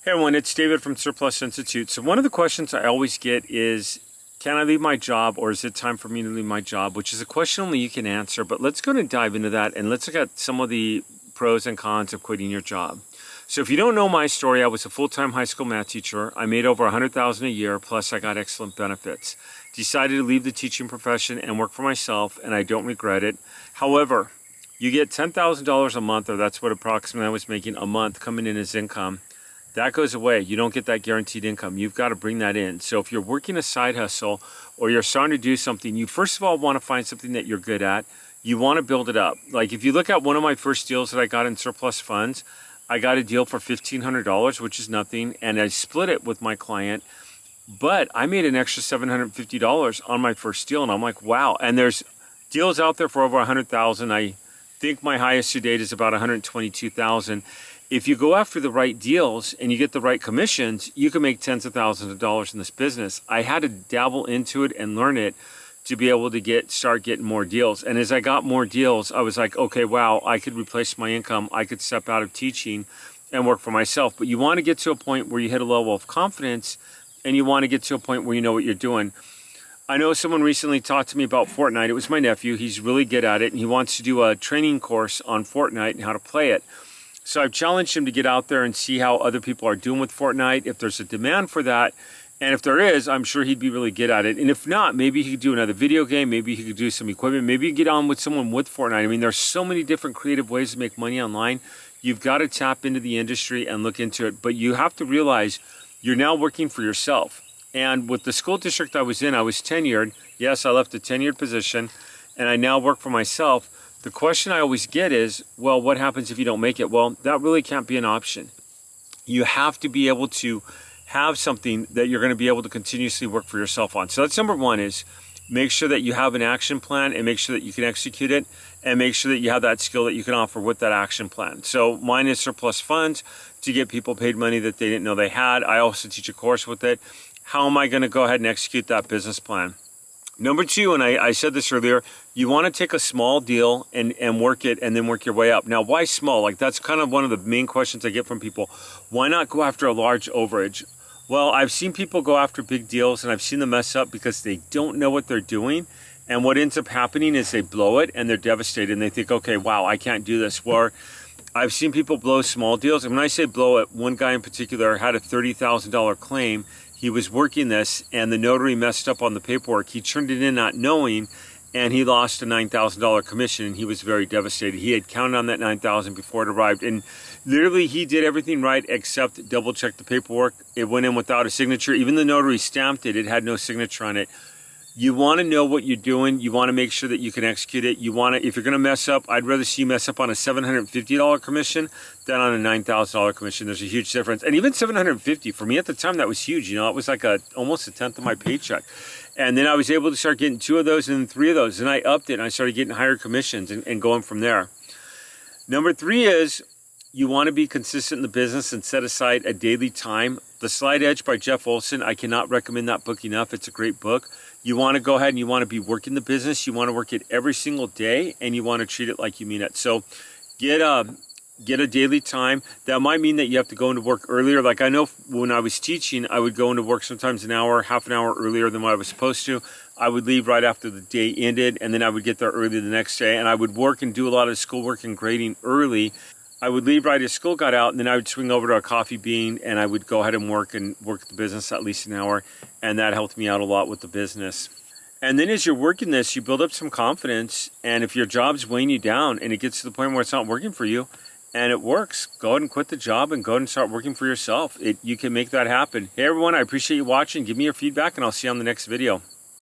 Hey everyone, it's David from Surplus Institute. So one of the questions I always get is, can I leave my job or is it time for me to leave my job? Which is a question only you can answer, but let's go and dive into that and let's look at some of the pros and cons of quitting your job. So if you don't know my story, I was a full-time high school math teacher. I made over $100,000 a year, plus I got excellent benefits. Decided to leave the teaching profession and work for myself, and I don't regret it. However, you get $10,000 a month, or that's what approximately I was making a month coming in as income. That goes away. You don't get that guaranteed income. You've got to bring that in. So if you're working a side hustle or you're starting to do something, you first of all want to find something that you're good at. You want to build it up. Like if you look at one of my first deals that I got in surplus funds, I got a deal for $1,500, which is nothing, and I split it with my client. But I made an extra $750 on my first deal, and I'm like, wow. And there's deals out there for over $100,000. I think my highest to date is about $122,000. If you go after the right deals and you get the right commissions, you can make tens of thousands of dollars in this business. I had to dabble into it and learn it to be able to start getting more deals. And as I got more deals, I was like, okay, wow, I could replace my income. I could step out of teaching and work for myself. But you want to get to a point where you hit a level of confidence and you want to get to a point where you know what you're doing. I know someone recently talked to me about Fortnite. It was my nephew. He's really good at it, and he wants to do a training course on Fortnite and how to play it. So I've challenged him to get out there and see how other people are doing with Fortnite, if there's a demand for that. And if there is, I'm sure he'd be really good at it. And if not, maybe he could do another video game. Maybe he could do some equipment. Maybe he could get on with someone with Fortnite. I mean, there's so many different creative ways to make money online. You've got to tap into the industry and look into it. But you have to realize you're now working for yourself. And with the school district I was in, I was tenured. Yes, I left a tenured position, and I now work for myself. The question I always get is, well, what happens if you don't make it? Well, that really can't be an option. You have to be able to have something that you're going to be able to continuously work for yourself on. So that's number one, is make sure that you have an action plan and make sure that you can execute it and make sure that you have that skill that you can offer with that action plan. So mine is surplus funds to get people paid money that they didn't know they had. I also teach a course with it. How am I going to go ahead and execute that business plan? Number two, and I said this earlier, you want to take a small deal and work it and then work your way up. Now, why small? Like that's kind of one of the main questions I get from people. Why not go after a large overage? Well, I've seen people go after big deals and I've seen them mess up because they don't know what they're doing. And what ends up happening is they blow it and they're devastated and they think, okay, wow, I can't do this. Or I've seen people blow small deals. And when I say blow it, one guy in particular had a $30,000 claim. He was working this and the notary messed up on the paperwork. He turned it in not knowing, and he lost a $9,000 commission, and he was very devastated. He had counted on that $9,000 before it arrived, and literally he did everything right except double check the paperwork. It went in without a signature. Even the notary stamped it. It had no signature on it. You want to know what you're doing. You want to make sure that you can execute it. You want to, if you're going to mess up, I'd rather see you mess up on a $750 commission than on a $9,000 commission. There's a huge difference. And even $750, for me at the time, that was huge. You know, it was like almost a tenth of my paycheck. And then I was able to start getting 2 of those and then 3 of those. And I upped it and I started getting higher commissions and going from there. Number 3 is you want to be consistent in the business and set aside a daily time. The Slight Edge by Jeff Olson, I cannot recommend that book enough. It's a great book. You want to go ahead and you want to be working the business. You want to work it every single day and you want to treat it like you mean it. So get a daily time. That might mean that you have to go into work earlier. Like I know when I was teaching, I would go into work sometimes an hour, half an hour earlier than what I was supposed to. I would leave right after the day ended and then I would get there early the next day and I would work and do a lot of schoolwork and grading early. I would leave right as school got out and then I would swing over to a coffee bean and I would go ahead and work the business at least an hour, and that helped me out a lot with the business. And then as you're working this, you build up some confidence, and if your job's weighing you down and it gets to the point where it's not working for you and it works, go ahead and quit the job and go ahead and start working for yourself. You can make that happen. Hey everyone, I appreciate you watching. Give me your feedback and I'll see you on the next video.